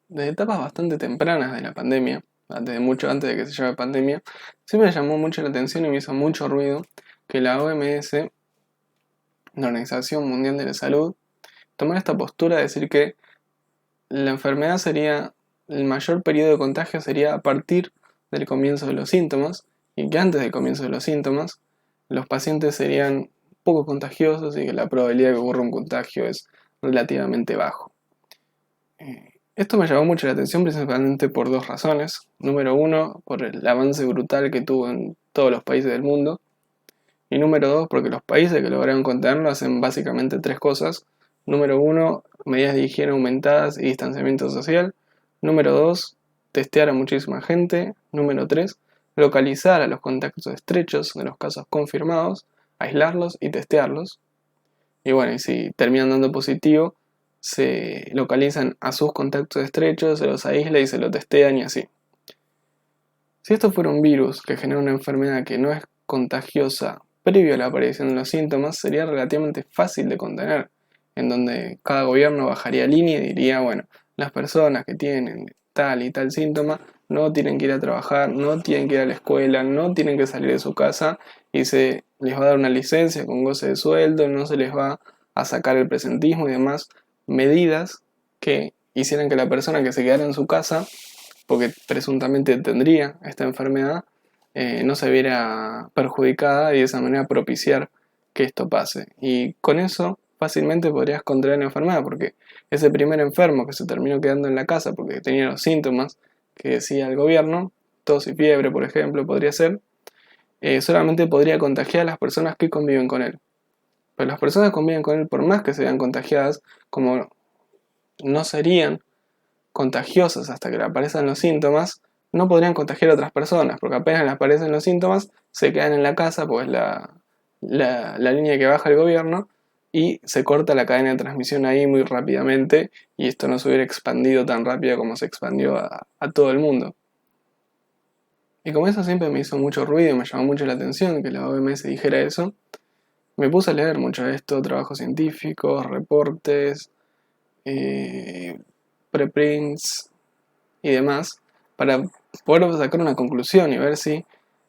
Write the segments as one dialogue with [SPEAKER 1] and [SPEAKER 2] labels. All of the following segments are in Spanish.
[SPEAKER 1] desde etapas bastante tempranas de la pandemia, desde mucho antes de que se llame pandemia, sí me llamó mucho la atención y me hizo mucho ruido que la OMS, la Organización Mundial de la Salud, tomara esta postura de decir que la enfermedad sería, el mayor periodo de contagio sería a partir del comienzo de los síntomas, y que antes del comienzo de los síntomas, los pacientes serían poco contagiosos y que la probabilidad de que ocurra un contagio es relativamente bajo. Esto me llamó mucho la atención principalmente por dos razones. Número uno, por el avance brutal que tuvo en todos los países del mundo. Y número dos, porque los países que lograron contenerlo hacen básicamente tres cosas. Número uno, medidas de higiene aumentadas y distanciamiento social. Número dos, testear a muchísima gente. Número tres, localizar a los contactos estrechos de los casos confirmados, aislarlos y testearlos. Y bueno, y si terminan dando positivo, se localizan a sus contactos estrechos, se los aísla y se lo testean y así. Si esto fuera un virus que genera una enfermedad que no es contagiosa previo a la aparición de los síntomas, sería relativamente fácil de contener, en donde cada gobierno bajaría línea y diría, bueno, las personas que tienen tal y tal síntoma no tienen que ir a trabajar, no tienen que ir a la escuela, no tienen que salir de su casa y se les va a dar una licencia con goce de sueldo, no se les va a sacar el presentismo y demás medidas que hicieran que la persona que se quedara en su casa, porque presuntamente tendría esta enfermedad, no se viera perjudicada y de esa manera propiciar que esto pase. Y con eso fácilmente podrías contraer la enfermedad, porque ese primer enfermo que se terminó quedando en la casa porque tenía los síntomas que decía el gobierno, tos y fiebre por ejemplo podría ser, solamente podría contagiar a las personas que conviven con él. Pero las personas que conviven con él, por más que se vean contagiadas, como no serían contagiosas hasta que le aparezcan los síntomas, no podrían contagiar a otras personas, porque apenas le aparecen los síntomas, se quedan en la casa, pues la línea que baja el gobierno, y se corta la cadena de transmisión ahí muy rápidamente, y esto no se hubiera expandido tan rápido como se expandió a todo el mundo. Y como eso siempre me hizo mucho ruido y me llamó mucho la atención que la OMS dijera eso, me puse a leer mucho de esto, trabajos científicos, reportes, eh, preprints y demás, para poder sacar una conclusión y ver si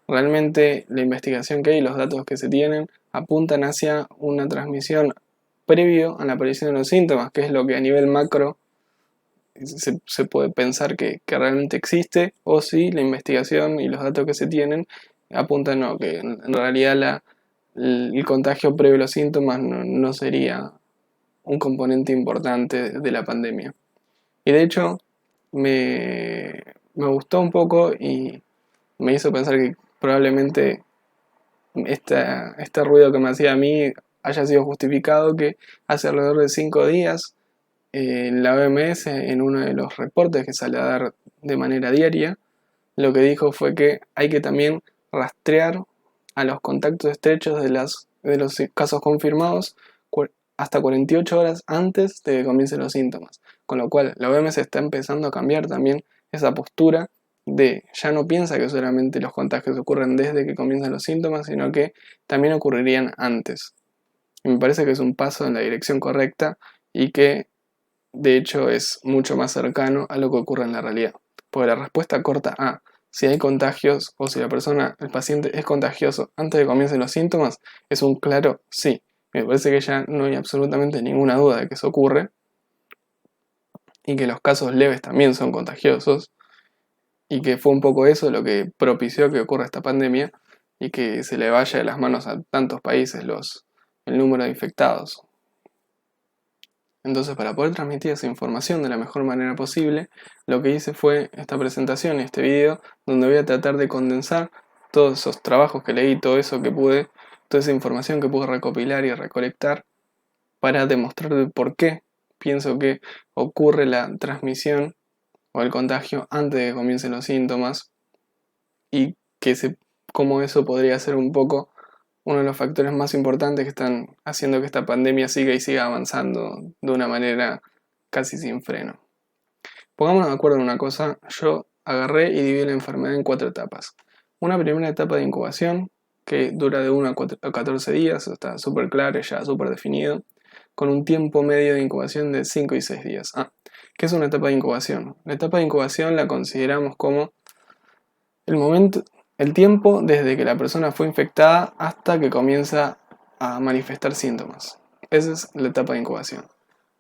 [SPEAKER 1] realmente la investigación que hay y los datos que se tienen apuntan hacia una transmisión previo a la aparición de los síntomas, que es lo que a nivel macro se puede pensar que realmente existe, o si la investigación y los datos que se tienen apuntan no, que en realidad el contagio previo a los síntomas no sería un componente importante de la pandemia. Y de hecho, me gustó un poco y me hizo pensar que probablemente este ruido que me hacía a mí haya sido justificado, que hace alrededor de 5 días la OMS, en uno de los reportes que sale a dar de manera diaria, lo que dijo fue que hay que también rastrear a los contactos estrechos de los casos confirmados hasta 48 horas antes de que comiencen los síntomas. Con lo cual, la OMS está empezando a cambiar también esa postura de ya no piensa que solamente los contagios ocurren desde que comienzan los síntomas, sino que también ocurrirían antes. Y me parece que es un paso en la dirección correcta y que de hecho es mucho más cercano a lo que ocurre en la realidad. Porque la respuesta corta a si hay contagios o si la persona, el paciente es contagioso antes de que comiencen los síntomas es un claro sí. Me parece que ya no hay absolutamente ninguna duda de que eso ocurre y que los casos leves también son contagiosos y que fue un poco eso lo que propició que ocurra esta pandemia y que se le vaya de las manos a tantos países el número de infectados. Entonces, para poder transmitir esa información de la mejor manera posible, lo que hice fue esta presentación, este video, donde voy a tratar de condensar todos esos trabajos que leí, todo eso que pude, toda esa información que pude recopilar y recolectar para demostrar por qué pienso que ocurre la transmisión o el contagio antes de que comiencen los síntomas y cómo eso podría ser un poco uno de los factores más importantes que están haciendo que esta pandemia siga y siga avanzando de una manera casi sin freno. Pongámonos de acuerdo en una cosa, yo agarré y dividí la enfermedad en 4 etapas. Una primera etapa de incubación, que dura de 1 a 14 días, está súper claro y ya súper definido, con un tiempo medio de incubación de 5 y 6 días. ¿Qué es una etapa de incubación? La etapa de incubación la consideramos como el tiempo desde que la persona fue infectada hasta que comienza a manifestar síntomas. Esa es la etapa de incubación.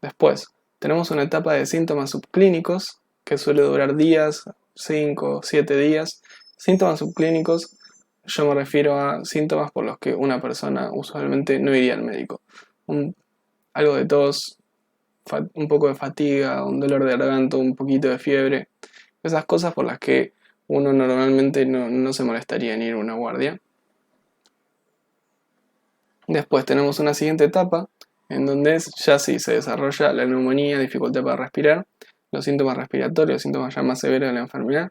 [SPEAKER 1] Después, tenemos una etapa de síntomas subclínicos que suele durar días, 5 o 7 días. Síntomas subclínicos, yo me refiero a síntomas por los que una persona usualmente no iría al médico. Algo de tos, un poco de fatiga, un dolor de garganta, un poquito de fiebre. Esas cosas por las que uno normalmente no se molestaría en ir a una guardia. Después tenemos una siguiente etapa en donde ya sí se desarrolla la neumonía, dificultad para respirar, los síntomas respiratorios, los síntomas ya más severos de la enfermedad.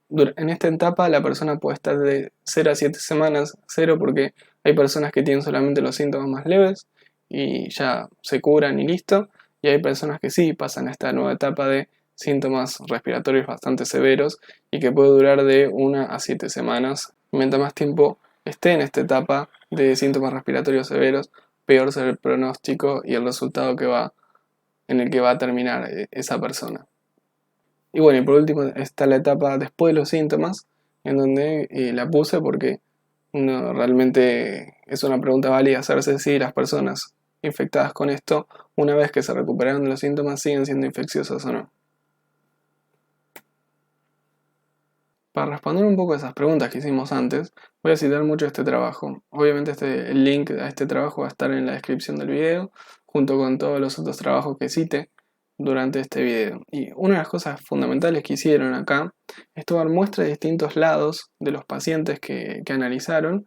[SPEAKER 1] En esta etapa la persona puede estar de 0 a 7 semanas, 0 porque hay personas que tienen solamente los síntomas más leves y ya se curan y listo, y hay personas que sí pasan a esta nueva etapa de síntomas respiratorios bastante severos y que puede durar de 1 a 7 semanas. Mientras más tiempo esté en esta etapa de síntomas respiratorios severos, peor será el pronóstico y el resultado en el que va a terminar esa persona. Y bueno, y por último está la etapa después de los síntomas, en donde la puse porque no, realmente es una pregunta válida hacerse si las personas infectadas con esto, una vez que se recuperaron de los síntomas, siguen siendo infecciosas o no. Para responder un poco a esas preguntas que hicimos antes, voy a citar mucho este trabajo. Obviamente el link a este trabajo va a estar en la descripción del video, junto con todos los otros trabajos que cite durante este video. Y una de las cosas fundamentales que hicieron acá es tomar muestras de distintos lados de los pacientes que analizaron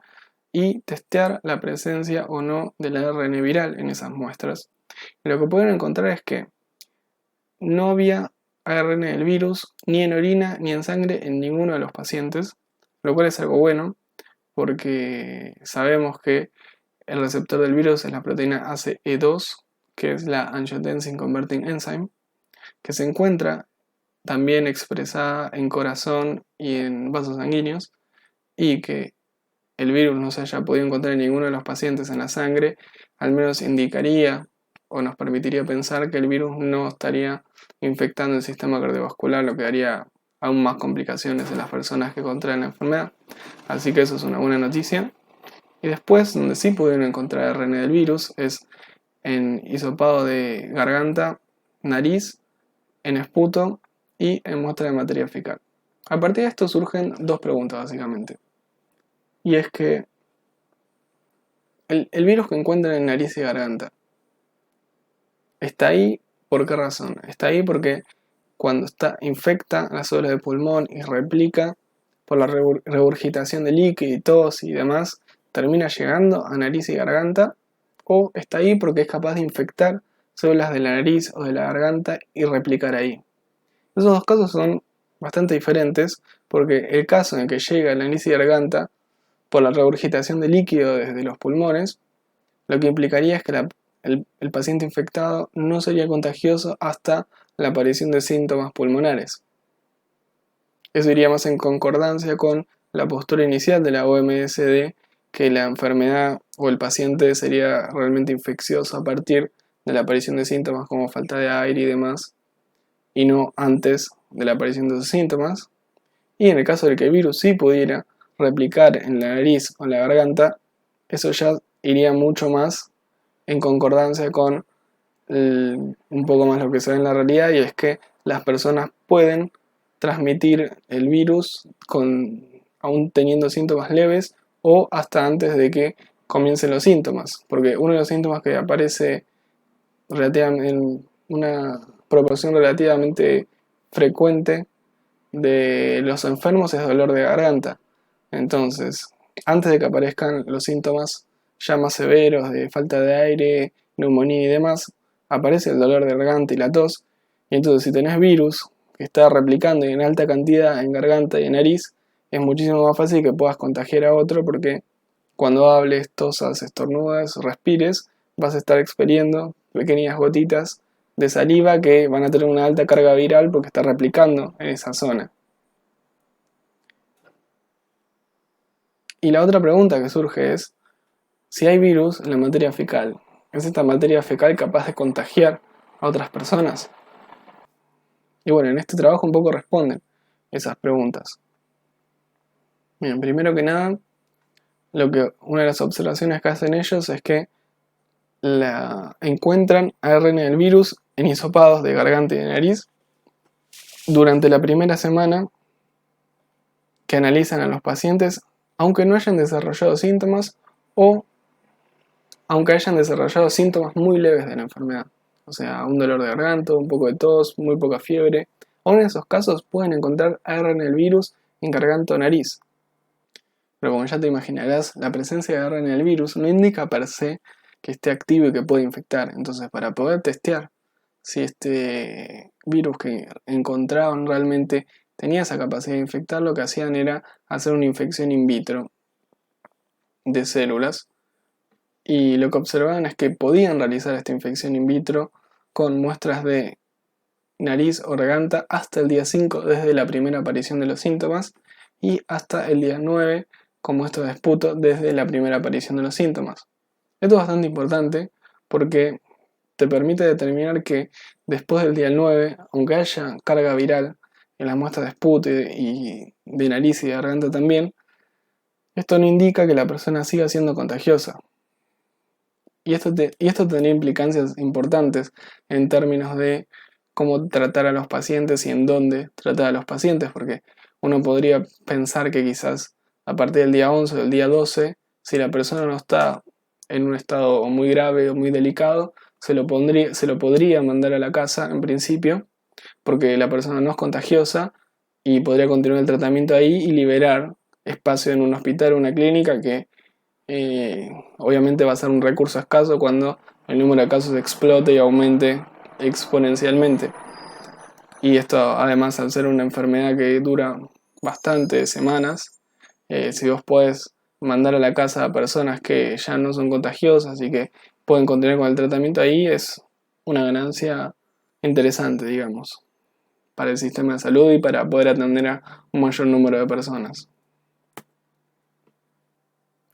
[SPEAKER 1] y testear la presencia o no del ARN viral en esas muestras. Y lo que pudieron encontrar es que no había ARN del virus ni en orina ni en sangre en ninguno de los pacientes, lo cual es algo bueno porque sabemos que el receptor del virus es la proteína ACE2, que es la Angiotensin Converting Enzyme, que se encuentra también expresada en corazón y en vasos sanguíneos, y que el virus no se haya podido encontrar en ninguno de los pacientes en la sangre, al menos indicaría o nos permitiría pensar que el virus no estaría infectando el sistema cardiovascular, lo que daría aún más complicaciones en las personas que contraen la enfermedad. Así que eso es una buena noticia. Y después, donde sí pudieron encontrar ARN del virus, es en hisopado de garganta, nariz, en esputo y en muestra de materia fecal. A partir de esto surgen dos preguntas básicamente. Y es que el virus que encuentran en nariz y garganta, ¿está ahí por qué razón? Está ahí porque cuando infecta las células de pulmón y replica por la regurgitación de líquido y tos y demás, termina llegando a nariz y garganta, o está ahí porque es capaz de infectar células de la nariz o de la garganta y replicar ahí. Esos dos casos son bastante diferentes porque el caso en el que llega a la nariz y garganta por la regurgitación de líquido desde los pulmones, lo que implicaría es que el paciente infectado no sería contagioso hasta la aparición de síntomas pulmonares. Eso iría más en concordancia con la postura inicial de la OMS de que la enfermedad o el paciente sería realmente infeccioso a partir de la aparición de síntomas como falta de aire y demás, y no antes de la aparición de esos síntomas. Y en el caso de que el virus sí pudiera replicar en la nariz o la garganta, eso ya iría mucho más en concordancia con un poco más lo que se ve en la realidad, y es que las personas pueden transmitir el virus aún teniendo síntomas leves o hasta antes de que comiencen los síntomas, porque uno de los síntomas que aparece en una proporción relativamente frecuente de los enfermos es dolor de garganta. Entonces, antes de que aparezcan los síntomas ya más severos de falta de aire, neumonía y demás, aparece el dolor de garganta y la tos. Y entonces, si tenés virus que está replicando en alta cantidad en garganta y en nariz, es muchísimo más fácil que puedas contagiar a otro, porque cuando hables, tosas, estornudas, respires, vas a estar expeliendo pequeñas gotitas de saliva que van a tener una alta carga viral porque está replicando en esa zona. Y la otra pregunta que surge es, si hay virus en la materia fecal, ¿es esta materia fecal capaz de contagiar a otras personas? Y bueno, en este trabajo un poco responden esas preguntas. Bien, primero que nada, una de las observaciones que hacen ellos es que encuentran ARN del virus en hisopados de garganta y de nariz durante la primera semana que analizan a los pacientes, aunque no hayan desarrollado síntomas o aunque hayan desarrollado síntomas muy leves de la enfermedad. O sea, un dolor de garganta, un poco de tos, muy poca fiebre. Aún en esos casos pueden encontrar ARN del virus en garganta o nariz. Pero como ya te imaginarás, la presencia de ARN del virus no indica per se que esté activo y que puede infectar. Entonces, para poder testear si este virus que encontraban realmente tenía esa capacidad de infectar, lo que hacían era hacer una infección in vitro de células. Y lo que observaban es que podían realizar esta infección in vitro con muestras de nariz o garganta hasta el día 5 desde la primera aparición de los síntomas y hasta el día 9 con muestras de esputo desde la primera aparición de los síntomas. Esto es bastante importante porque te permite determinar que después del día 9, aunque haya carga viral en las muestras de esputo y de nariz y de garganta también, esto no indica que la persona siga siendo contagiosa. Y esto tendría implicancias importantes en términos de cómo tratar a los pacientes y en dónde tratar a los pacientes, porque uno podría pensar que quizás a partir del día 11 o del día 12, si la persona no está en un estado muy grave o muy delicado, se lo podría mandar a la casa en principio, porque la persona no es contagiosa y podría continuar el tratamiento ahí y liberar espacio en un hospital o una clínica que obviamente va a ser un recurso escaso cuando el número de casos explote y aumente exponencialmente. Y esto además al ser una enfermedad que dura bastantes semanas, si vos podés mandar a la casa a personas que ya no son contagiosas y que pueden continuar con el tratamiento ahí, es una ganancia interesante, digamos, para el sistema de salud y para poder atender a un mayor número de personas.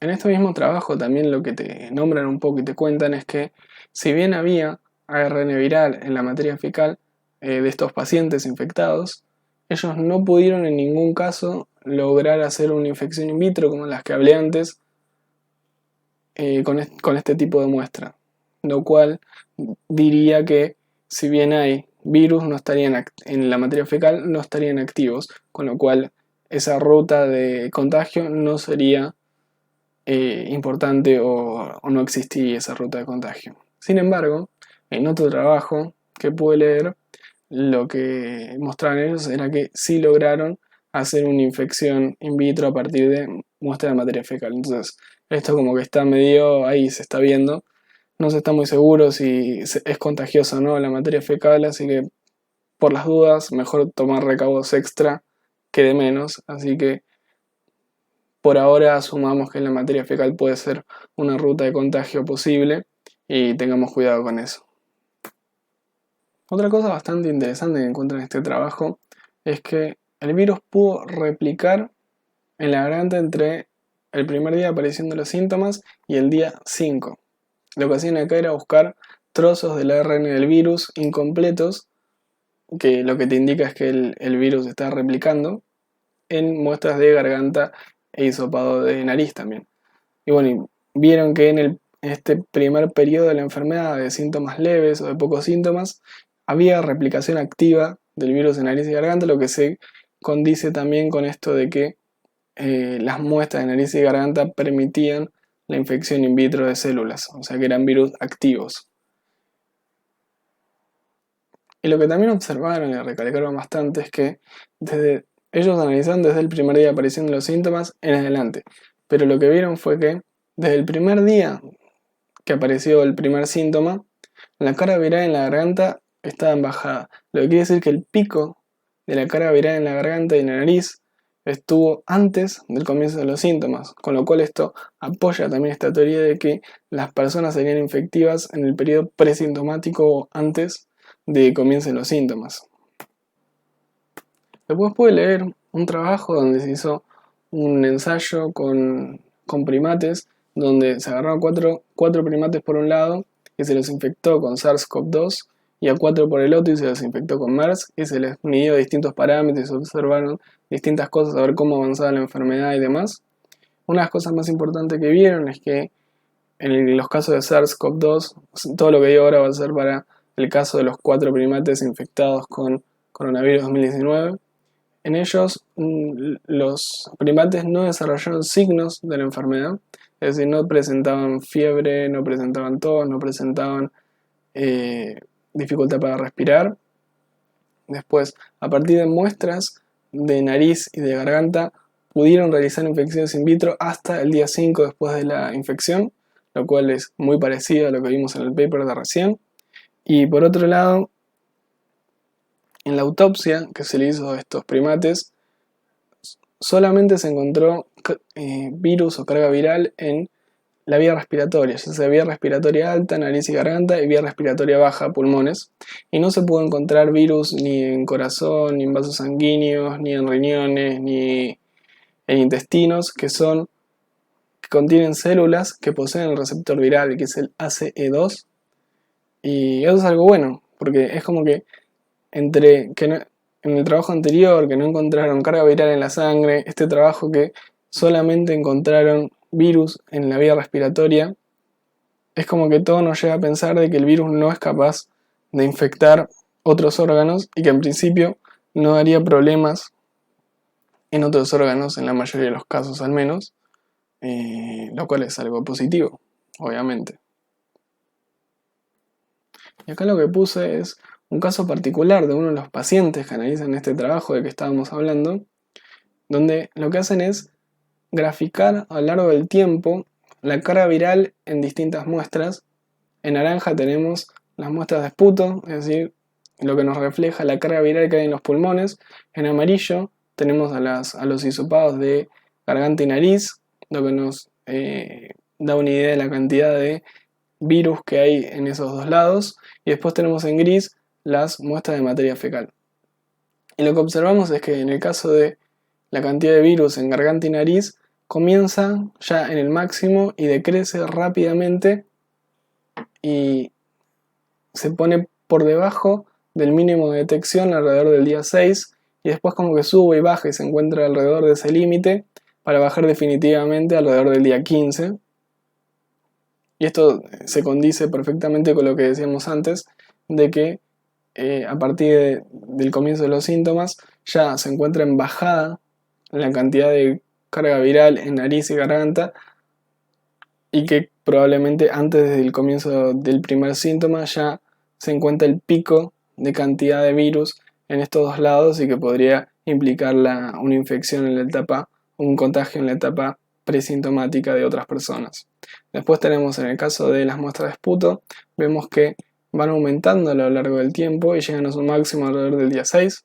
[SPEAKER 1] En este mismo trabajo también lo que te nombran un poco y te cuentan es que si bien había ARN viral en la materia fecal de estos pacientes infectados, ellos no pudieron en ningún caso lograr hacer una infección in vitro como las que hablé antes con este tipo de muestra. Lo cual diría que si bien hay virus no estarían en la materia fecal, no estarían activos, con lo cual esa ruta de contagio no sería importante o no existía esa ruta de contagio. Sin embargo, en otro trabajo que pude leer, lo que mostraban ellos era que sí lograron hacer una infección in vitro a partir de muestra de materia fecal. Entonces, esto como que está medio ahí, se está viendo. No se está muy seguro si es contagiosa o no la materia fecal, así que por las dudas, mejor tomar recaudos extra que de menos. Así que por ahora asumamos que la materia fecal puede ser una ruta de contagio posible y tengamos cuidado con eso. Otra cosa bastante interesante que encuentro en este trabajo es que el virus pudo replicar en la garganta entre el primer día de aparición de los síntomas y el día 5. Lo que hacían acá era buscar trozos del ARN del virus incompletos, que lo que te indica es que el virus está replicando, en muestras de garganta e hisopado de nariz también. Y bueno, vieron que en este primer periodo de la enfermedad de síntomas leves o de pocos síntomas, había replicación activa del virus en nariz y garganta, lo que se condice también con esto de que las muestras de nariz y garganta permitían la infección in vitro de células, o sea que eran virus activos. Y lo que también observaron y recalcaron bastante es que ellos analizaron desde el primer día de aparición de los síntomas en adelante, pero lo que vieron fue que desde el primer día que apareció el primer síntoma, la carga viral en la garganta estaba en bajada, lo que quiere decir que el pico de la carga viral en la garganta y en la nariz estuvo antes del comienzo de los síntomas, con lo cual esto apoya también esta teoría de que las personas serían infectivas en el periodo presintomático o antes de que comiencen los síntomas. Después pude leer un trabajo donde se hizo un ensayo con primates, donde se agarraron cuatro primates por un lado y se los infectó con SARS-CoV-2 y a 4 por el otro y se los infectó con MERS y se les midió distintos parámetros y se observaron distintas cosas a ver cómo avanzaba la enfermedad y demás. Una de las cosas más importantes que vieron es que en los casos de SARS-CoV-2, todo lo que digo ahora va a ser para el caso de los 4 primates infectados con coronavirus 2019. En ellos, los primates no desarrollaron signos de la enfermedad, es decir, no presentaban fiebre, no presentaban tos, no presentaban dificultad para respirar. Después, a partir de muestras de nariz y de garganta, pudieron realizar infecciones in vitro hasta el día 5 después de la infección, lo cual es muy parecido a lo que vimos en el paper de recién. Y por otro lado, en la autopsia que se le hizo a estos primates, solamente se encontró virus o carga viral en la vía respiratoria, ya sea vía respiratoria alta, nariz y garganta, y vía respiratoria baja, pulmones. Y no se pudo encontrar virus ni en corazón, ni en vasos sanguíneos, ni en riñones, ni en intestinos, que contienen células que poseen el receptor viral, que es el ACE2. Y eso es algo bueno, porque es como que entre que en el trabajo anterior que no encontraron carga viral en la sangre, este trabajo que solamente encontraron virus en la vía respiratoria, es como que todo nos lleva a pensar de que el virus no es capaz de infectar otros órganos y que en principio no daría problemas en otros órganos, en la mayoría de los casos al menos, lo cual es algo positivo, obviamente. Y acá lo que puse es un caso particular de uno de los pacientes que analizan este trabajo de que estábamos hablando, donde lo que hacen es graficar a lo largo del tiempo la carga viral en distintas muestras. En naranja tenemos las muestras de esputo, es decir, lo que nos refleja la carga viral que hay en los pulmones. En amarillo tenemos a los hisopados de garganta y nariz, lo que nos da una idea de la cantidad de virus que hay en esos dos lados. Y después tenemos en gris las muestras de materia fecal. Y lo que observamos es que en el caso de la cantidad de virus en garganta y nariz, comienza ya en el máximo y decrece rápidamente y se pone por debajo del mínimo de detección alrededor del día 6 y después como que sube y baja y se encuentra alrededor de ese límite para bajar definitivamente alrededor del día 15. Y esto se condice perfectamente con lo que decíamos antes, de que a partir del comienzo de los síntomas ya se encuentra en bajada la cantidad de carga viral en nariz y garganta y que probablemente antes del comienzo del primer síntoma ya se encuentra el pico de cantidad de virus en estos dos lados y que podría implicar una infección en la etapa, un contagio en la etapa presintomática de otras personas. Después tenemos en el caso de las muestras de esputo, vemos que van aumentando a lo largo del tiempo y llegan a su máximo alrededor del día 6.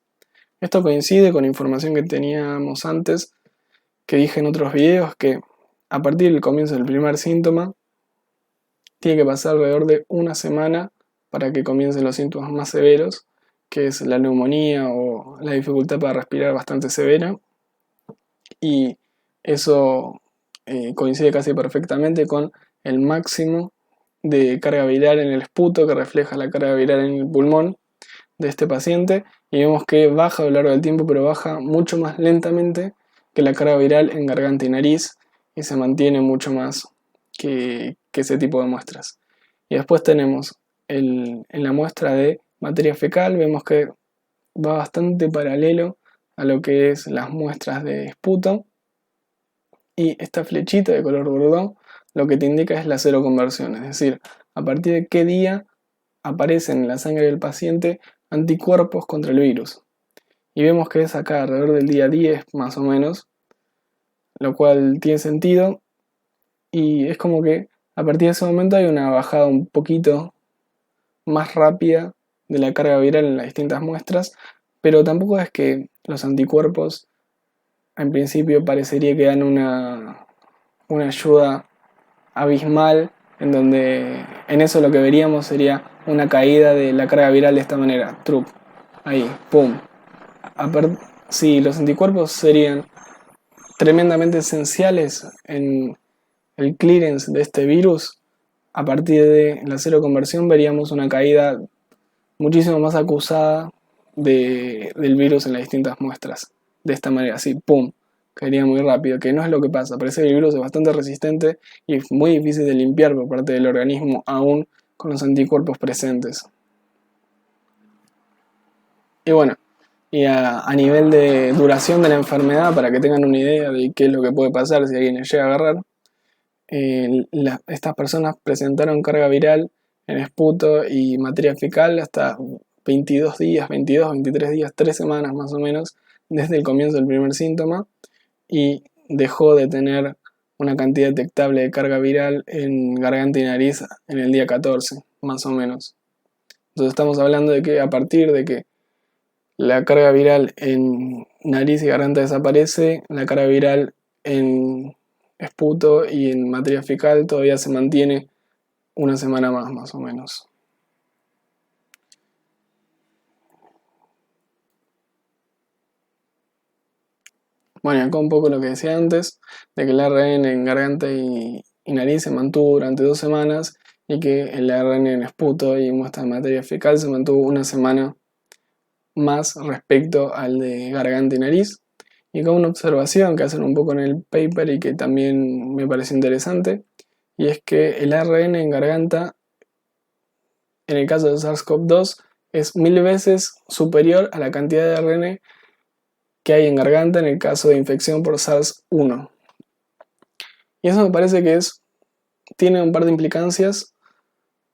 [SPEAKER 1] Esto coincide con información que teníamos antes, que dije en otros videos, que a partir del comienzo del primer síntoma tiene que pasar alrededor de una semana para que comiencen los síntomas más severos, que es la neumonía o la dificultad para respirar bastante severa. Y eso coincide casi perfectamente con el máximo de carga viral en el esputo, que refleja la carga viral en el pulmón de este paciente, y vemos que baja a lo largo del tiempo, pero baja mucho más lentamente que la carga viral en garganta y nariz, y se mantiene mucho más que ese tipo de muestras. Y después tenemos en la muestra de materia fecal, vemos que va bastante paralelo a lo que es las muestras de esputo, y esta flechita de color bordó lo que te indica es la seroconversión, es decir, a partir de qué día aparecen en la sangre del paciente anticuerpos contra el virus. Y vemos que es acá alrededor del día 10 más o menos, lo cual tiene sentido, y es como que a partir de ese momento hay una bajada un poquito más rápida de la carga viral en las distintas muestras, pero tampoco es que los anticuerpos en principio parecería que dan una ayuda abismal, en donde en eso lo que veríamos sería una caída de la carga viral de esta manera, truc, ahí, pum. Sí, los anticuerpos serían tremendamente esenciales en el clearance de este virus. A partir de la seroconversión veríamos una caída muchísimo más acusada del virus en las distintas muestras. De esta manera, así, ¡pum! Caería muy rápido, que no es lo que pasa. Parece que el virus es bastante resistente y es muy difícil de limpiar por parte del organismo, aún con los anticuerpos presentes. Y bueno, y a nivel de duración de la enfermedad, para que tengan una idea de qué es lo que puede pasar si alguien le llega a agarrar, estas personas presentaron carga viral en esputo y materia fecal hasta 22 días, 22, 23 días, 3 semanas más o menos, desde el comienzo del primer síntoma, y dejó de tener una cantidad detectable de carga viral en garganta y nariz en el día 14, más o menos. Entonces estamos hablando de que a partir de que la carga viral en nariz y garganta desaparece, la carga viral en esputo y en materia fecal todavía se mantiene una semana más o menos. Bueno, y acá un poco lo que decía antes, de que el ARN en garganta y nariz se mantuvo durante 2 semanas y que el ARN en esputo y muestra de materia fecal se mantuvo una semana más respecto al de garganta y nariz. Y acá una observación que hacen un poco en el paper y que también me parece interesante, y es que el ARN en garganta, en el caso de SARS-CoV-2, es 1000 veces superior a la cantidad de ARN que hay en garganta en el caso de infección por SARS-1. Y eso me parece que tiene un par de implicancias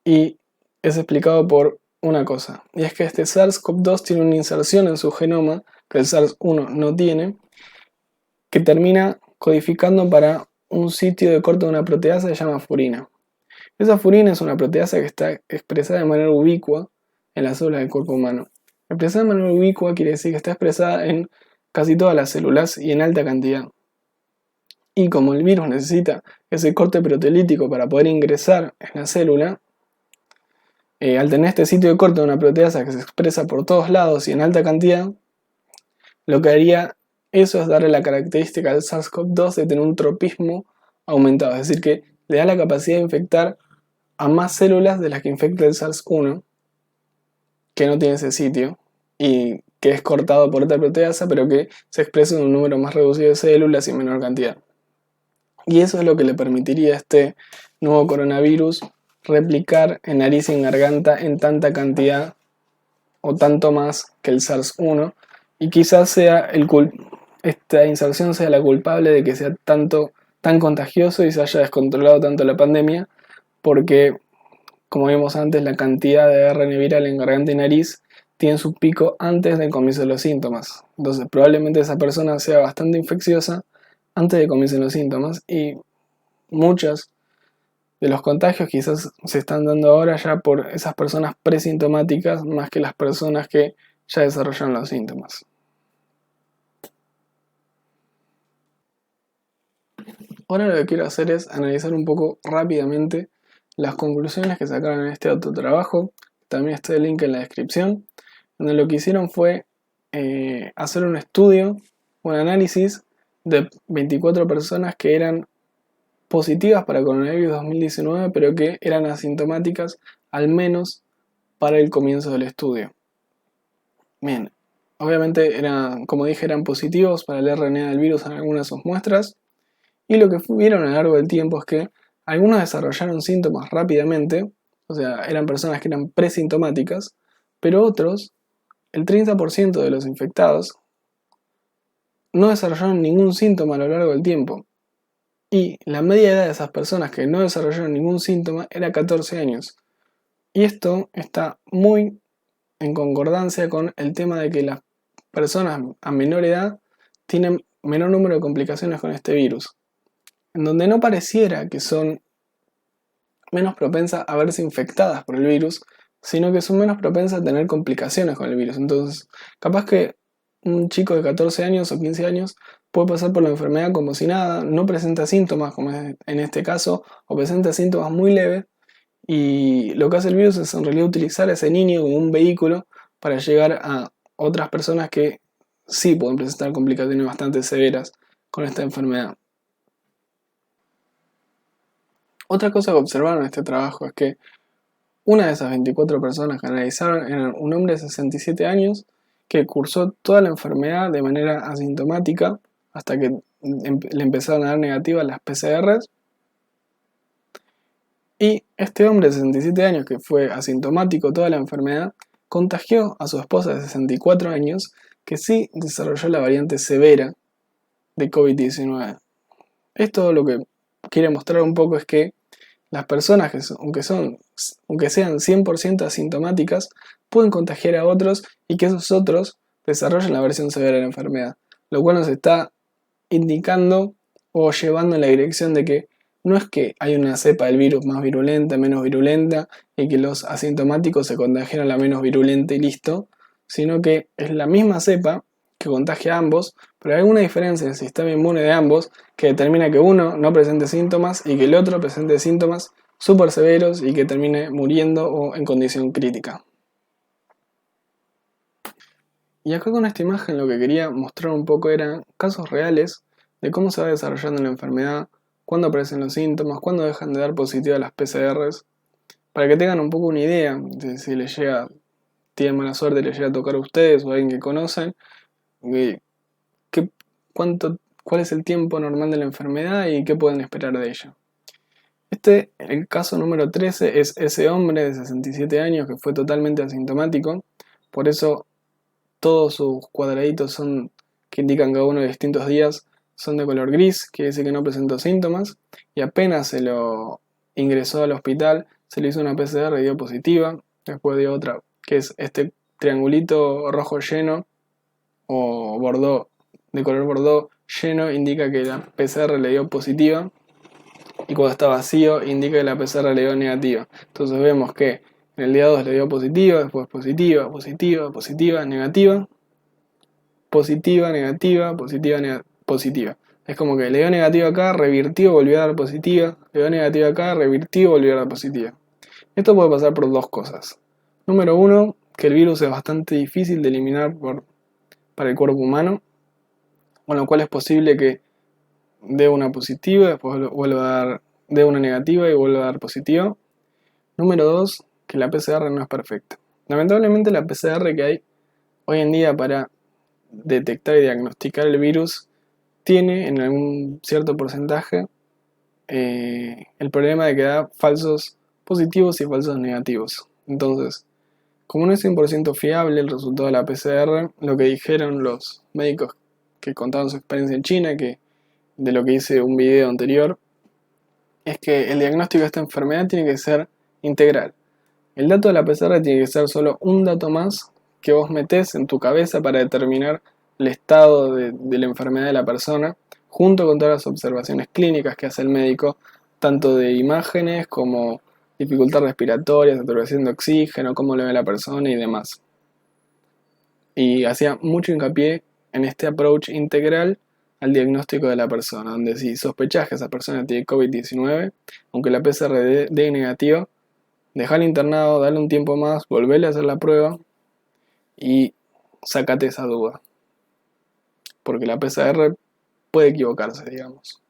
[SPEAKER 1] y es explicado por una cosa, y es que este SARS-CoV-2 tiene una inserción en su genoma que el SARS-1 no tiene, que termina codificando para un sitio de corte de una proteasa que se llama furina. Esa furina es una proteasa que está expresada de manera ubicua en las células del cuerpo humano. Expresada de manera ubicua quiere decir que está expresada en casi todas las células y en alta cantidad. Y como el virus necesita ese corte proteolítico para poder ingresar en la célula, al tener este sitio de corte de una proteasa que se expresa por todos lados y en alta cantidad, lo que haría eso es darle la característica al SARS-CoV-2 de tener un tropismo aumentado, es decir, que le da la capacidad de infectar a más células de las que infecta el SARS-1, que no tiene ese sitio, y que es cortado por otra proteasa, pero que se expresa en un número más reducido de células y en menor cantidad. Y eso es lo que le permitiría a este nuevo coronavirus replicar en nariz y en garganta en tanta cantidad o tanto más que el SARS-1, y quizás esta inserción sea la culpable de que sea tan contagioso y se haya descontrolado tanto la pandemia, porque, como vimos antes, la cantidad de ARN viral en garganta y nariz tiene su pico antes del comienzo de los síntomas. Entonces, probablemente esa persona sea bastante infecciosa antes de que comiencen los síntomas, y muchos de los contagios quizás se están dando ahora ya por esas personas presintomáticas más que las personas que ya desarrollaron los síntomas. Ahora lo que quiero hacer es analizar un poco rápidamente las conclusiones que sacaron en este autotrabajo. También está el link en la descripción, donde lo que hicieron fue hacer un estudio, un análisis de 24 personas que eran positivas para coronavirus 2019, pero que eran asintomáticas al menos para el comienzo del estudio. Bien, obviamente como dije, eran positivos para el RNA del virus en algunas de sus muestras, y lo que vieron a lo largo del tiempo es que algunos desarrollaron síntomas rápidamente, o sea, eran personas que eran presintomáticas, pero otros, el 30% de los infectados, no desarrollaron ningún síntoma a lo largo del tiempo. Y la media edad de esas personas que no desarrollaron ningún síntoma era 14 años. Y esto está muy en concordancia con el tema de que las personas a menor edad tienen menor número de complicaciones con este virus, en donde no pareciera que son menos propensas a verse infectadas por el virus, sino que son menos propensas a tener complicaciones con el virus. Entonces, capaz que un chico de 14 años o 15 años puede pasar por la enfermedad como si nada, no presenta síntomas como en este caso, o presenta síntomas muy leves, y lo que hace el virus es en realidad utilizar a ese niño como un vehículo para llegar a otras personas que sí pueden presentar complicaciones bastante severas con esta enfermedad. Otra cosa que observaron en este trabajo es que una de esas 24 personas que analizaron era un hombre de 67 años que cursó toda la enfermedad de manera asintomática hasta que le empezaron a dar negativas las PCRs. Y este hombre de 67 años, que fue asintomático toda la enfermedad, contagió a su esposa de 64 años, que sí desarrolló la variante severa de COVID-19. Esto lo que quiere mostrar un poco es que las personas que aunque sean 100% asintomáticas, pueden contagiar a otros y que esos otros desarrollen la versión severa de la enfermedad, lo cual nos está indicando o llevando en la dirección de que no es que hay una cepa del virus más virulenta, menos virulenta, y que los asintomáticos se contagian a la menos virulenta y listo, sino que es la misma cepa que contagia a ambos, pero hay alguna diferencia en el sistema inmune de ambos que determina que uno no presente síntomas y que el otro presente síntomas súper severos y que termine muriendo o en condición crítica. Y acá con esta imagen lo que quería mostrar un poco eran casos reales de cómo se va desarrollando la enfermedad, cuándo aparecen los síntomas, cuándo dejan de dar positivo a las PCRs, para que tengan un poco una idea de si les llega, tienen mala suerte, les llega a tocar a ustedes o a alguien que conocen, qué, cuál es el tiempo normal de la enfermedad y qué pueden esperar de ella. El caso número 13 es ese hombre de 67 años que fue totalmente asintomático, por eso todos sus cuadraditos que indican cada uno de distintos días son de color gris, quiere decir que no presentó síntomas, y apenas se lo ingresó al hospital, se le hizo una PCR y dio positiva, después dio otra, que es este triangulito rojo lleno, o bordó, de color bordó lleno, indica que la PCR le dio positiva, y cuando está vacío indica que la PCR le dio negativa. Entonces vemos que en el día 2 le dio positiva, después positiva, positiva, positiva, negativa, positiva, negativa, positiva, positiva. Es como que le dio negativa acá, revirtió, volvió a dar positiva, le dio negativa acá, revirtió, volvió a dar positiva. Esto puede pasar por dos cosas. Número uno, que el virus es bastante difícil de eliminar para el cuerpo humano, con lo cual es posible que dé una positiva, después vuelva a dar, dé una negativa y vuelva a dar positiva. Número 2, que la PCR no es perfecta. Lamentablemente la PCR que hay hoy en día para detectar y diagnosticar el virus tiene en algún cierto porcentaje el problema de que da falsos positivos y falsos negativos. Entonces, como no es 100% fiable el resultado de la PCR, lo que dijeron los médicos que contaron su experiencia en China, que de lo que hice un video anterior, es que el diagnóstico de esta enfermedad tiene que ser integral. El dato de la PCR tiene que ser solo un dato más que vos metés en tu cabeza para determinar el estado de la enfermedad de la persona, junto con todas las observaciones clínicas que hace el médico, tanto de imágenes como dificultad respiratoria, saturación de oxígeno, cómo le ve la persona y demás. Y hacía mucho hincapié en este approach integral al diagnóstico de la persona, donde si sospechás que esa persona tiene COVID-19, aunque la PCR dé negativa, dejalo internado, dale un tiempo más, volverle a hacer la prueba y sacate esa duda. Porque la PCR puede equivocarse, digamos.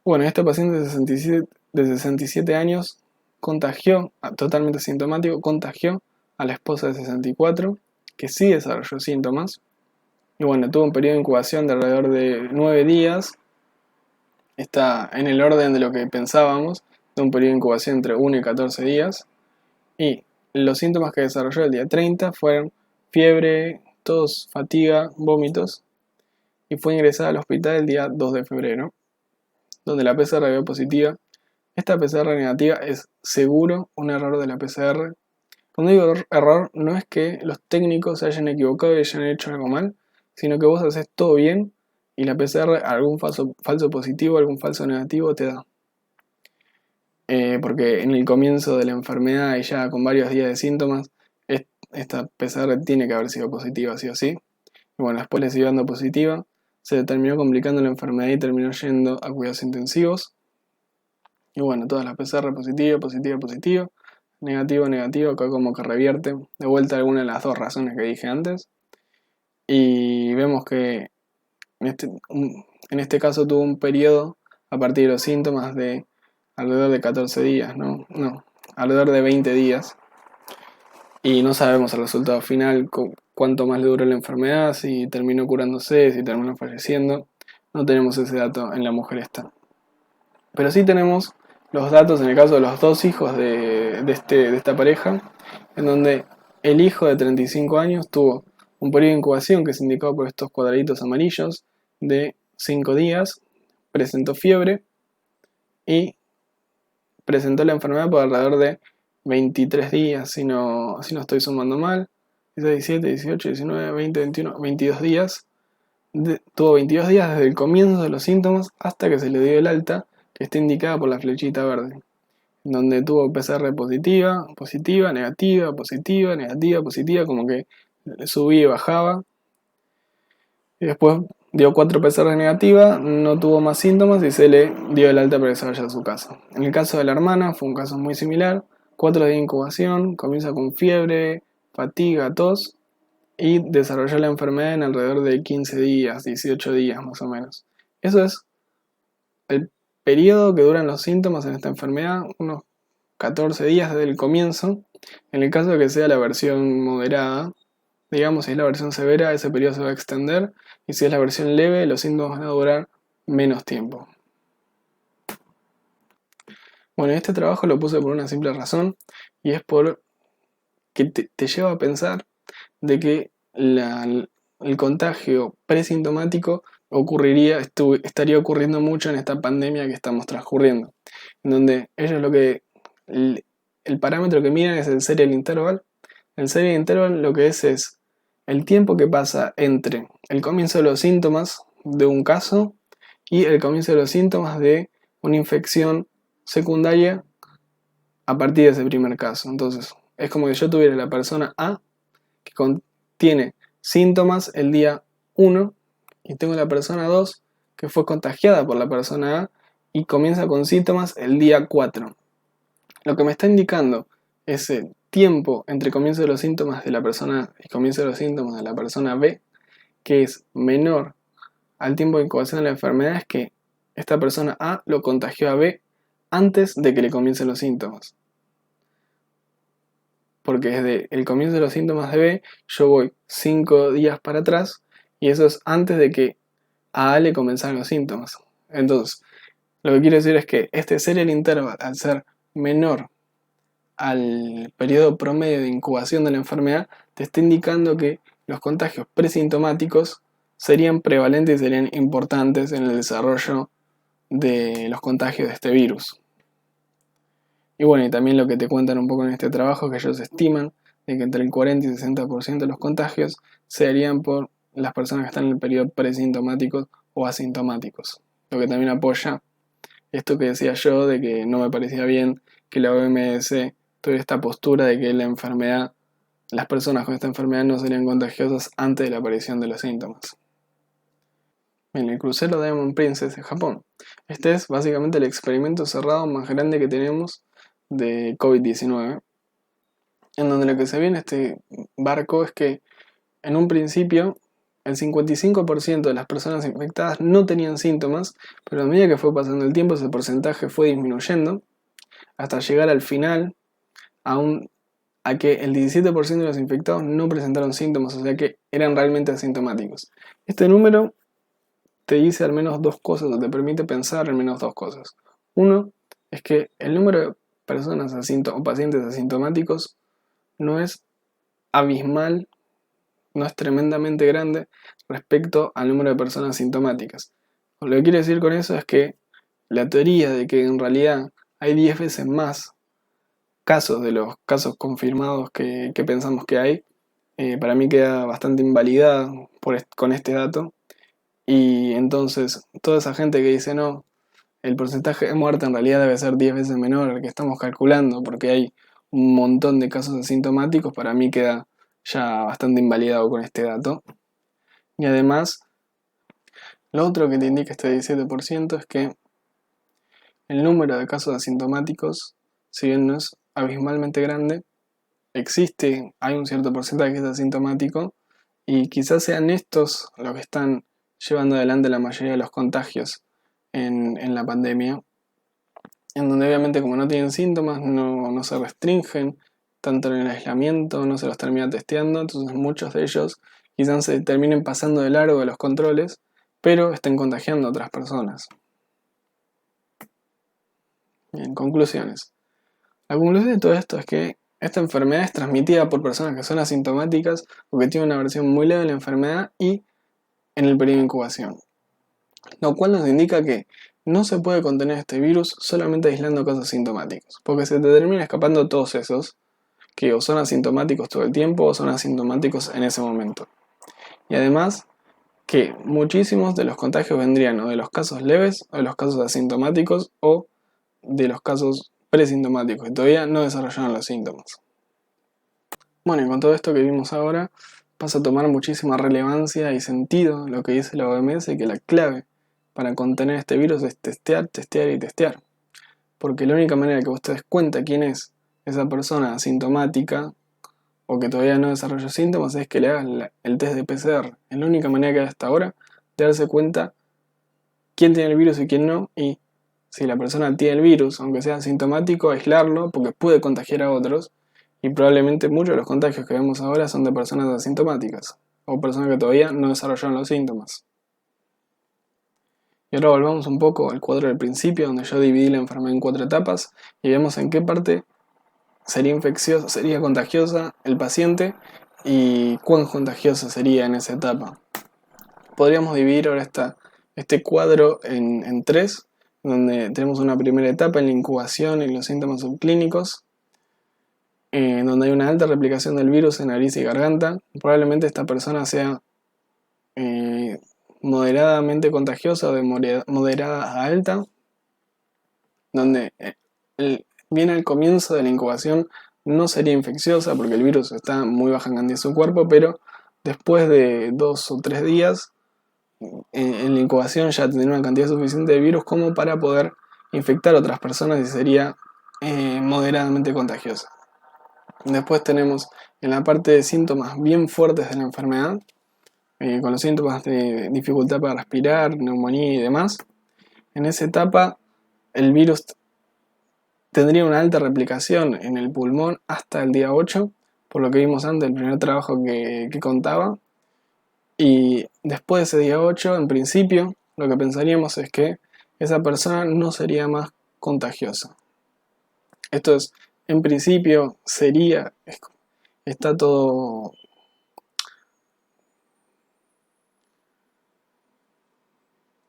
[SPEAKER 1] Bueno, este paciente de 67 años contagió, totalmente asintomático, contagió a la esposa de 64, que sí desarrolló síntomas. Y bueno, tuvo un periodo de incubación de alrededor de 9 días. Está en el orden de lo que pensábamos, de un periodo de incubación entre 1 y 14 días. Y los síntomas que desarrolló el día 30 fueron fiebre, tos, fatiga, vómitos. Y fue ingresada al hospital el día 2 de febrero, donde la PCR dio positiva. Esta PCR negativa es seguro un error de la PCR. Cuando digo error, no es que los técnicos se hayan equivocado y hayan hecho algo mal, sino que vos haces todo bien y la PCR algún falso positivo, algún falso negativo te da. Porque en el comienzo de la enfermedad y ya con varios días de síntomas, esta PCR tiene que haber sido positiva, sí o sí. Y bueno, después le siguió dando positiva, se terminó complicando la enfermedad y terminó yendo a cuidados intensivos. Y bueno, todas las PCR positiva, positiva, positiva, negativo, negativo, acá como que revierte de vuelta alguna de las dos razones que dije antes. Y vemos que en este caso tuvo un periodo a partir de los síntomas de alrededor de 14 días, ¿no? No, alrededor de 20 días. Y no sabemos el resultado final, cuánto más le duró la enfermedad, si terminó curándose, si terminó falleciendo. No tenemos ese dato en la mujer esta. Pero sí tenemos los datos en el caso de los dos hijos de esta pareja, en donde el hijo de 35 años tuvo un periodo de incubación que es indicado por estos cuadraditos amarillos de 5 días, presentó fiebre y presentó la enfermedad por alrededor de 23 días, si no estoy sumando mal, 16, 17, 18, 19, 20, 21, 22 días. Tuvo 22 días desde el comienzo de los síntomas hasta que se le dio el alta, que está indicada por la flechita verde, donde tuvo PCR positiva, positiva, negativa, positiva, negativa, positiva, como que subía y bajaba. Y después dio 4 PCR negativas, no tuvo más síntomas y se le dio el alta para que se vaya a su casa. En el caso de la hermana fue un caso muy similar, 4 días de incubación, comienza con fiebre, fatiga, tos y desarrolló la enfermedad en alrededor de 15 días, 18 días más o menos. Eso es el periodo que duran los síntomas en esta enfermedad, unos 14 días desde el comienzo. En el caso de que sea la versión moderada, digamos, si es la versión severa, ese periodo se va a extender, y si es la versión leve, los síntomas van a durar menos tiempo. Bueno, este trabajo lo puse por una simple razón, y es por que te lleva a pensar de que el contagio presintomático estaría ocurriendo mucho en esta pandemia que estamos transcurriendo, en donde ellos el parámetro que miran es el serial interval. El serial interval lo que es el tiempo que pasa entre el comienzo de los síntomas de un caso y el comienzo de los síntomas de una infección secundaria a partir de ese primer caso. Entonces, es como que yo tuviera la persona A que tiene síntomas el día 1 y tengo la persona 2 que fue contagiada por la persona A y comienza con síntomas el día 4. Lo que me está indicando ese tiempo entre comienzo de los síntomas de la persona A y comienzo de los síntomas de la persona B, que es menor al tiempo de incubación de la enfermedad, es que esta persona A lo contagió a B antes de que le comiencen los síntomas. Porque desde el comienzo de los síntomas de B yo voy 5 días para atrás y eso es antes de que a A le comenzaran los síntomas. Entonces, lo que quiero decir es que este serial interval, al ser menor al periodo promedio de incubación de la enfermedad, te está indicando que los contagios presintomáticos serían prevalentes y serían importantes en el desarrollo de los contagios de este virus. Y bueno, y también lo que te cuentan un poco en este trabajo es que ellos estiman de que entre el 40 y 60% de los contagios se harían por las personas que están en el periodo presintomáticos o asintomáticos. Lo que también apoya esto que decía yo de que no me parecía bien que la OMS tuviera esta postura de que las personas con esta enfermedad no serían contagiosas antes de la aparición de los síntomas. En el crucero Diamond Princess de Japón. Este es básicamente el experimento cerrado más grande que tenemos de COVID-19, en donde lo que se ve en este barco es que en un principio el 55% de las personas infectadas no tenían síntomas, pero a medida que fue pasando el tiempo ese porcentaje fue disminuyendo hasta llegar al final a que el 17% de los infectados no presentaron síntomas, o sea que eran realmente asintomáticos. Este número te dice al menos dos cosas, o te permite pensar al menos dos cosas. Uno es que el número de personas o pacientes asintomáticos no es abismal, no es tremendamente grande respecto al número de personas sintomáticas. Lo que quiere decir con eso es que la teoría de que en realidad hay 10 veces más casos de los casos confirmados que pensamos que hay, para mí queda bastante invalidada con este dato. Y entonces toda esa gente que dice no, el porcentaje de muerte en realidad debe ser 10 veces menor al que estamos calculando porque hay un montón de casos asintomáticos, para mí queda ya bastante invalidado con este dato. Y además, lo otro que te indica este 17% es que el número de casos asintomáticos, si bien no es abismalmente grande, hay un cierto porcentaje que es asintomático y quizás sean estos los que están llevando adelante la mayoría de los contagios en la pandemia. en donde obviamente como no tienen síntomas, no se restringen tanto en el aislamiento, no se los termina testeando, entonces muchos de ellos quizás se terminen pasando de largo de los controles, pero estén contagiando a otras personas. Bien, conclusiones. La conclusión de todo esto es que esta enfermedad es transmitida por personas que son asintomáticas o que tienen una versión muy leve de la enfermedad y en el periodo de incubación, lo cual nos indica que no se puede contener este virus solamente aislando casos sintomáticos, porque se te termina escapando todos esos que o son asintomáticos todo el tiempo o son asintomáticos en ese momento. Y además que muchísimos de los contagios vendrían o de los casos leves o de los casos asintomáticos o de los casos presintomáticos que todavía no desarrollaron los síntomas. Bueno, y con todo esto que vimos ahora pasa a tomar muchísima relevancia y sentido lo que dice la OMS, que la clave para contener este virus es testear, testear y testear. Porque la única manera que vos te des cuenta quién es esa persona asintomática o que todavía no desarrolló síntomas es que le hagas el test de PCR. Es la única manera que hay hasta ahora de darse cuenta quién tiene el virus y quién no, y si la persona tiene el virus, aunque sea asintomático, aislarlo porque puede contagiar a otros, y probablemente muchos de los contagios que vemos ahora son de personas asintomáticas o personas que todavía no desarrollaron los síntomas. Y ahora volvamos un poco al cuadro del principio, donde yo dividí la enfermedad en 4 etapas y vemos en qué parte sería contagiosa el paciente y cuán contagiosa sería en esa etapa. Podríamos dividir ahora este cuadro en 3, donde tenemos una primera etapa en la incubación y los síntomas subclínicos, donde hay una alta replicación del virus en nariz y garganta. Probablemente esta persona sea moderadamente contagiosa o de moderada a alta, donde bien al comienzo de la incubación no sería infecciosa porque el virus está muy baja en cantidad en su cuerpo, pero después de 2 o 3 días en la incubación ya tendría una cantidad suficiente de virus como para poder infectar a otras personas y sería moderadamente contagiosa. Después tenemos en la parte de síntomas bien fuertes de la enfermedad, con los síntomas de dificultad para respirar, neumonía y demás. En esa etapa el virus tendría una alta replicación en el pulmón hasta el día 8, por lo que vimos antes, el primer trabajo que contaba. Y después de ese día 8, en principio, lo que pensaríamos es que esa persona no sería más contagiosa. Esto es, en principio, está todo...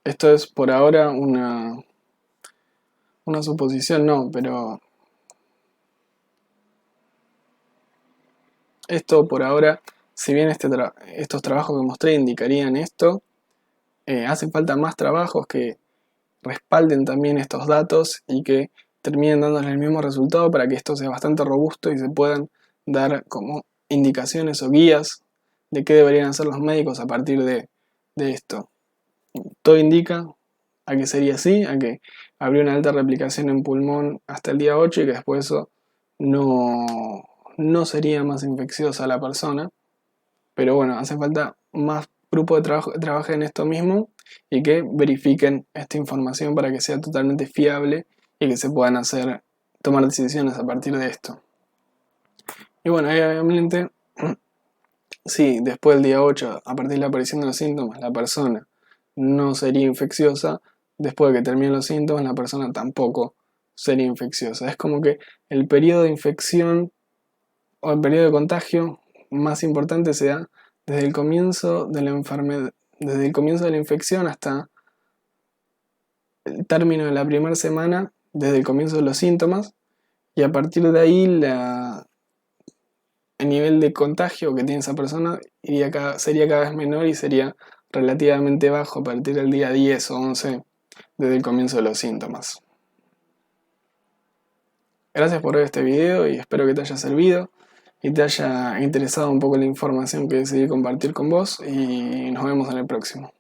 [SPEAKER 1] Esto es por ahora una suposición, no, pero esto por ahora, si bien estos trabajos que mostré indicarían esto, hacen falta más trabajos que respalden también estos datos y que terminen dándoles el mismo resultado para que esto sea bastante robusto y se puedan dar como indicaciones o guías de qué deberían hacer los médicos a partir de esto. Todo indica a que sería así, a que habría una alta replicación en pulmón hasta el día 8 y que después eso no sería más infecciosa la persona. Pero bueno, hace falta más grupos de trabajo que trabajen en esto mismo y que verifiquen esta información para que sea totalmente fiable y que se puedan tomar decisiones a partir de esto. Y bueno, ahí obviamente, si después del día 8, a partir de la aparición de los síntomas, la persona no sería infecciosa, después de que terminen los síntomas, la persona tampoco sería infecciosa. Es como que el periodo de infección o el periodo de contagio más importante se da desde el comienzo de la enfermedad, desde el comienzo de la infección hasta el término de la primera semana, desde el comienzo de los síntomas, y a partir de ahí el nivel de contagio que tiene esa persona sería cada vez menor y sería relativamente bajo a partir del día 10 o 11 desde el comienzo de los síntomas. Gracias por ver este video y espero que te haya servido y te haya interesado un poco la información que decidí compartir con vos, y nos vemos en el próximo.